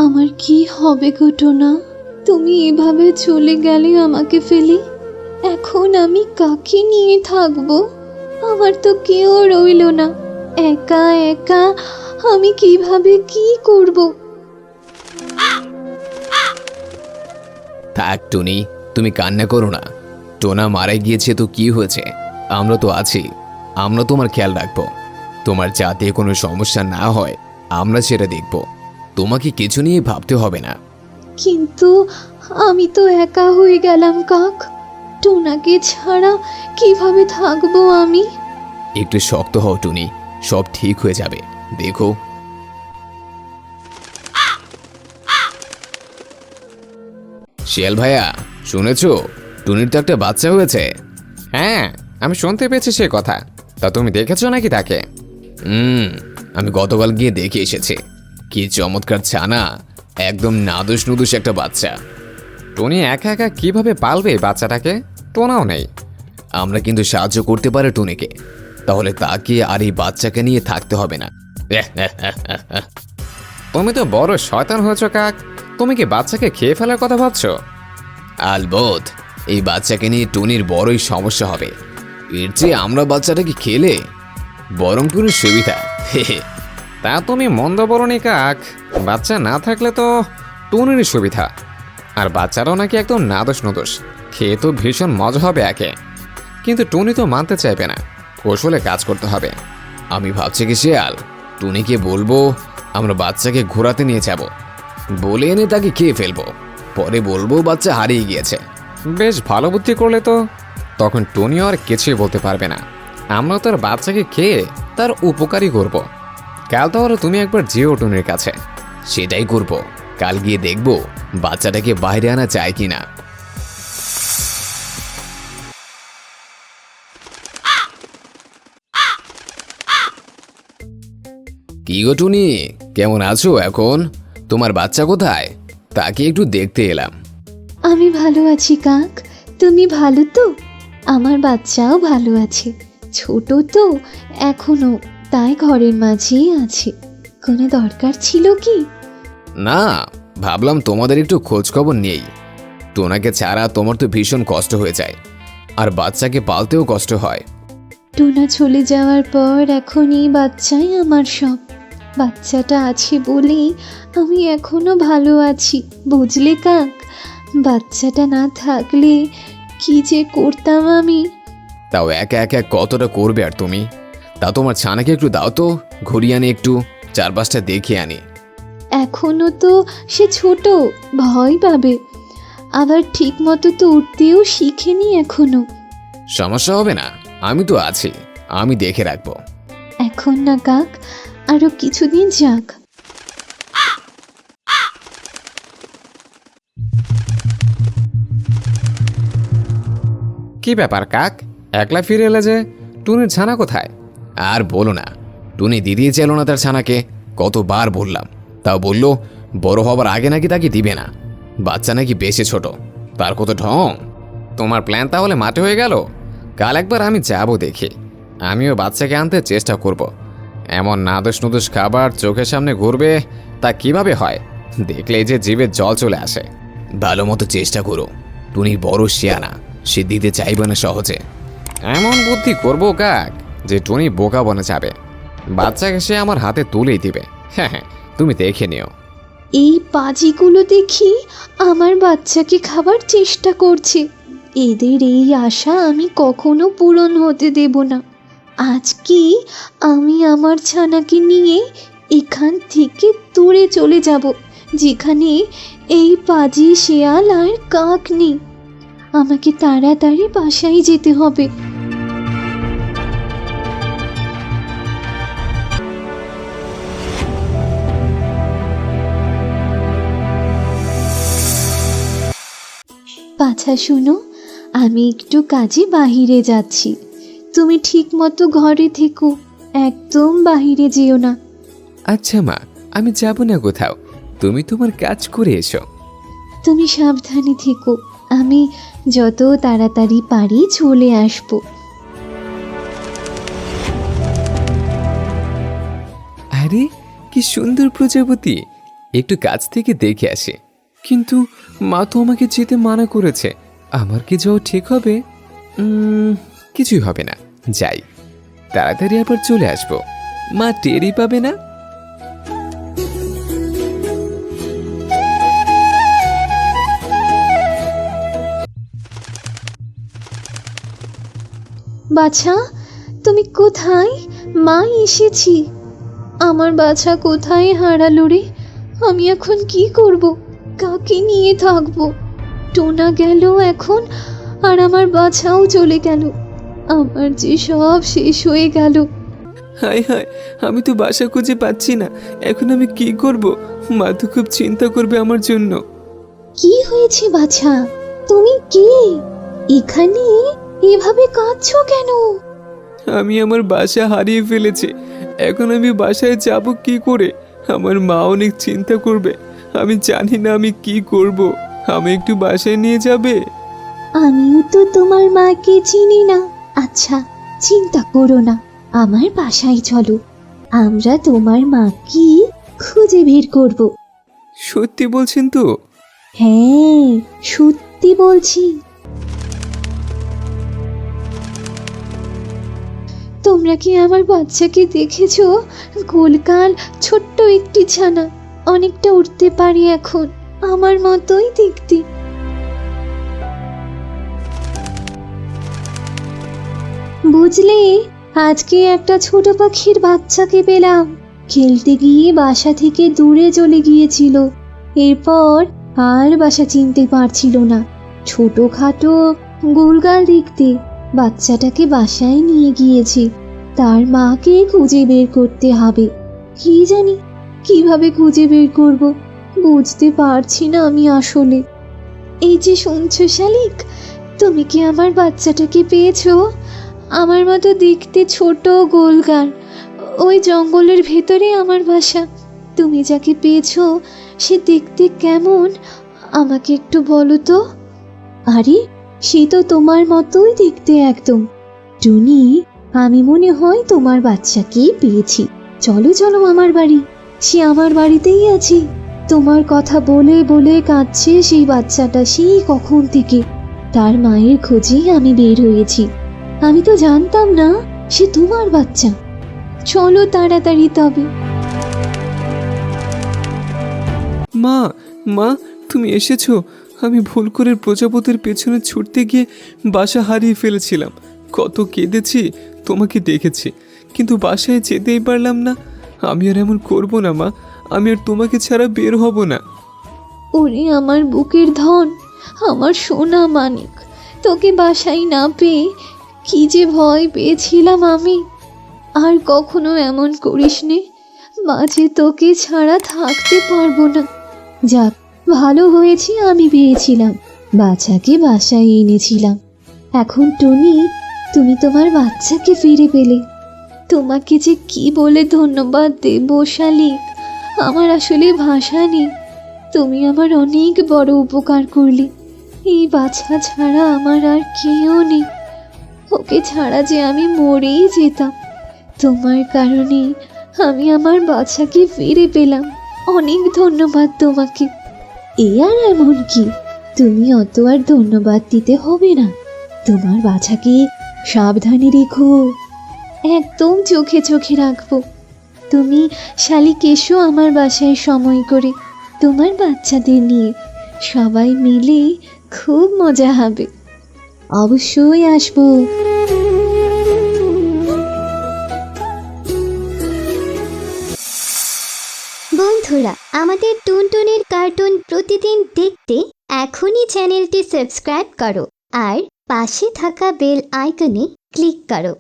আমার কি হবে গো টোনা? তুমি এভাবে চলে গেলে আমাকে ফেলে। এখন আমি কাকে নিয়ে থাকবো? আমার তো কেউ রইল না। একা একা আমি কিভাবে কি করব? থাক টুনি, তুমি কান্না করো না। টোনা মারা গিয়েছে তো কি হয়েছে, আমরা তো আছি। আমরা তোমার খেয়াল রাখবো। তোমার যাতে কোনো সমস্যা না হয় আমরা সেটা দেখব। তোমাকে কিছু নিয়ে ভাবতে হবে না। কিন্তু আমি তো একা হয়ে গেলাম কাক। টোনাকে ছাড়া কিভাবে থাকবো আমি? একটু শক্ত হও টুনি, সব ঠিক হয়ে যাবে। দেখো, শিয়াল ভাইয়া, শুনেছো টুনির তো একটা বাচ্চা হয়েছে? হ্যাঁ, আমি শুনতে পেয়েছি সে কথা। তা তুমি দেখেছো নাকি তাকে? আমি গতকাল গিয়ে দেখে এসেছি। কি চমৎকার ছানা, একদম নাদুস নুদুস একটা বাচ্চা। টুনি একা একা কিভাবে পালবে এই বাচ্চাটাকে? টোনাও নেই। আমরা কিন্তু সাহায্য করতে পারি টুনিকে, তাহলে তাকে আর এই বাচ্চাকে নিয়ে থাকতে হবে না। তুমি তো বড় শয়তান হয়েছো কাক। তুমি কি বাচ্চাকে খেয়ে ফেলার কথা ভাবছো? আলবত, এই বাচ্চাকে নিয়ে টুনির বড়ই সমস্যা হবে। এর চেয়ে আমরা বাচ্চাটাকে খেলে বরং টুনির সুবিধা। তা তুমি মন্দ বলনি কাক। বাচ্চা না থাকলে তো টুনিরই সুবিধা। আর বাচ্চারাও নাকি একদম নাদোষ নদোষ, খেয়ে তো ভীষণ মজা হবে একে। কিন্তু টুনি তো মানতে চাইবে না। কৌশলে কাজ করতে হবে। আমি ভাবছি কি শিয়াল, টুনিকে বলবো আমরা বাচ্চাকে ঘোরাতে নিয়ে যাব, বলে এনে তাকে খেয়ে ফেলবো। পরে বলবো বাচ্চা হারিয়ে গিয়েছে। বেশ ভালো বুদ্ধি করলে তো। তখন টুনিও আর কিছুই বলতে পারবে না। আমরা তার বাচ্চাকে খেয়ে তার উপকারই করব। কাল তাহলে তুমি একবার যেও টুনির কাছে। সেটাই করব। কাল গিয়ে দেখবো বাচ্চাটাকে বাইরে আনা যায় কিনা। কি গো টুনি, কেমন আছো এখন? তোমার বাচ্চা কোথায়? তাকে একটু দেখতে এলাম। আমি ভালো আছি কাক। তুমি ভালো তো? আমার বাচ্চাও ভালো আছে। ছোট তো এখনো, তাই ঘরের মাঝেই আছে। কোনো দরকার ছিল কি? না, ভাবলাম তোমাদের একটু খোঁজ খবর নেই। টোনাকে ছাড়া তোমার তো ভীষণ কষ্ট হয়ে যায়, আর বাচ্চাকে পালতেও কষ্ট হয়। টোনা চলে যাওয়ার পর এখন এই বাচ্চাই আমার সব। বাচ্চাটা আছে বলেই আমি এখনো ভালো আছি, বুঝলে কাক? বাচ্চাটা না থাকলে কি যে করতাম আমি। তাও একা একা কতটা করবে আর তুমি? তা তোমার ছানাকে একটু দাও তো, ঘুরিয়ে আনি, একটু চারপাশটা দেখে আনি। এখনো তো সে ছোট, ভয় পাবে। আবার ঠিক মতো তো উঠতেও শিখেনি এখনো। সমস্যা হবে না, আমি তো আছি, আমি দেখে রাখবো। এখন না কাক, আরো কিছুদিন যাক। কি ব্যাপার কাক, একলা ফিরে এলে যে? টুনির ছানা কোথায়? আর বলো না, টুনি দিদিয়ে চাইল না তার ছানাকে। কতবার বললাম, তাও বললো বড় হবার আগে নাকি তাকে দিবে না। বাচ্চা নাকি বেশি ছোট, তার কত ঢং। তোমার প্ল্যান তাহলে মাটি হয়ে গেল। কাল একবার আমি যাব দেখি। আমিও বাচ্চাকে আনতে চেষ্টা করব। এমন নাদোষ নুদোষ খাবার চোখের সামনে ঘুরবে, তা কিভাবে হয়? দেখলেই যে জিভে জল চলে আসে। ভালো মতো চেষ্টা করো। টুনি বড় শিয়ানা, সে দিতে চাইবে না সহজে। এমন বুদ্ধি করবো কাক যে টুনি বোকা বনে যাবে। বাচ্চাকে সে আমার হাতে তুলেই দিবে। হ্যাঁ হ্যাঁ, তুমি দেখে নিও। এই পাজিগুলো দেখি আমার বাচ্চাকে খাবার চেষ্টা করছে। এদের এই আশা আমি কখনো পূরণ হতে দেব না। আজকে আমি আমার ছানাকে নিয়ে এখান থেকে দূরে চলে যাব, যেখানে এই পাজি শেয়াল আর কাক নেই। আমাকে তাড়াতাড়ি বাসায় যেতে হবে। পাছা শুনো, আমি একটু কাজে বাহিরে যাচ্ছি। তুমি ঠিক মতো ঘরে থেকো, একদম বাহিরে যেও না। আচ্ছা মা, আমি যাব না কোথাও, তুমি তোমার কাজ করে এসো। তুমি সাবধানে থেকো, আমি যত তাড়াতাড়ি পারি চলে আসবো। আরে কি সুন্দর প্রজাপতি, একটু কাছ থেকে দেখে আসি। কিন্তু মা তো আমাকে যেতে মানা করেছে, আমার কি যাওয়া ঠিক হবে? কিছুই হবে না, যাই। তাড়াতাড়ি আবার চলে আসবো, মা টেরই পাবে না। বাছা, তুমি কোথায়? মা এসেছি। আমার বাছা কোথায় হারালো রে? আমি এখন কি করব? কাকে নিয়ে থাকবো? টোনা গেল এখন, আর আমার বাছাও চলে গেল। আমার যে সব শেষ হয়ে গেল। হায় হায়, আমি তো বাসা খুঁজে পাচ্ছি না, এখন আমি কি করব? মা তো খুব চিন্তা করবে আমার জন্য। কি হয়েছে বাছা? তুমি কে? এখানে এভাবে কাঁদছো কেন? আমি আমার বাসা হারিয়ে ফেলেছি, এখন আমি বাসায় যাব কি করে? আমার মা অনেক চিন্তা করবে, আমি জানি না আমি কি করব। আমি একটু বাসায় নিয়ে যাবে? আমিও তো তোমার মাকে চিনি না। আচ্ছা, চিন্তা করো না, আমার বাসায় চলো, আমরা তোমার মাকে খুঁজে বের করব। সত্যি বলছেন তো? হ্যাঁ, সত্যি বলছি। তোমরা কি আমার বাচ্চাকে দেখেছো? গোলগাল ছোট্ট একটি ছানা, অনেকটা উঠতে পারি এখন, আমার মতোই দেখতে। বুঝলে, আজকে একটা ছোট পাখির বাচ্চাকে পেলাম। খেলতে গিয়ে বাসা থেকে দূরে চলে গিয়েছিল, এরপর আর বাসা চিনতে পারছিল না। ছোটখাটো গোলগাল দেখতে বাচ্চাটাকে বাসায় নিয়ে গিয়েছে। তার মাকে খুঁজে বের করতে হবে। কি জানি কিভাবে খুঁজে বের করব, বুঝতে পারছি না আমি আসলে। এই যে শুনছো শালিক, তুমি কি আমার বাচ্চাটাকে পেয়েছো? আমার মতো দেখতে ছোট গোলগাল, ওই জঙ্গলের ভেতরে আমার বাসা। তুমি যাকে পেয়েছো সে দেখতে কেমন আমাকে একটু বলো তো। আরে, সে তো তোমার মতোই দেখতে একদম। টুনি, আমি মনে হয় তোমার বাচ্চাকেই পেয়েছি। চলো চলো আমার বাড়ি, সে আমার বাড়িতেই আছে। তোমার কথা বলে বলে কাঁদছে সেই বাচ্চাটা সেই কখন থেকে। তার মায়ের খোঁজেই আমি বের হয়েছি। আমি তো জানতাম না সে তোমার বাচ্চা। চলো তাড়াতাড়ি তবে। মা, মা, তুমি এসেছো? আমি ভুল করে প্রজাপতির পেছনে ছুটতে গিয়ে বাসা হারিয়ে ফেলেছিলাম। কত কেঁদেছি, তোমাকে দেখেছি, কিন্তু বাসায় যেতেই পারলাম না। আমি আর এমন করব না মা, আমি আর তোমাকে ছাড়া বের হব না। ওরে আমার বুকের ধন, আমার সোনা মানিক, তোকে বাসায় না পেয়ে কি যে ভয় পেয়েছিলাম আমি। আর কখনো এমন করিস নে, মাঝে তোকে ছাড়া থাকতে পারবো না। যাক, ভালো হয়েছে আমি পেয়েছিলাম, বাচ্চাকে বাসায় এনেছিলাম। এখন টুনি, তুমি তোমার বাচ্চাকে ফিরে পেলে। তোমাকে যে কি বলে ধন্যবাদ দেব শালিক, আমার আসলে ভাষা নেই। তুমি আমার অনেক বড় উপকার করলে। এই বাচ্চা ছাড়া আমার আর কেউ নেই, ওকে ছাড়া যে আমি মরেই যেতাম। তোমার কারণে আমি আমার বাচ্চাকে ফিরে পেলাম। অনেক ধন্যবাদ তোমাকে। এ আর এমন কি, তুমি অত আর ধন্যবাদ দিতে হবে না। তোমার বাচ্চাকে সাবধানে রেখো, একদম চোখে চোখে রাখবো। তুমি শালিক এসো আমার বাসায় সময় করে, তোমার বাচ্চাদের নিয়ে সবাই মিলে খুব মজা হবে। অবশ্যই আসবো। বন্ধুরা, আমাদের টুনটুনের কার্টুন প্রতিদিন দেখতে এখনই চ্যানেলটি সাবস্ক্রাইব করো আর পাশে থাকা বেল আইকনে ক্লিক করো।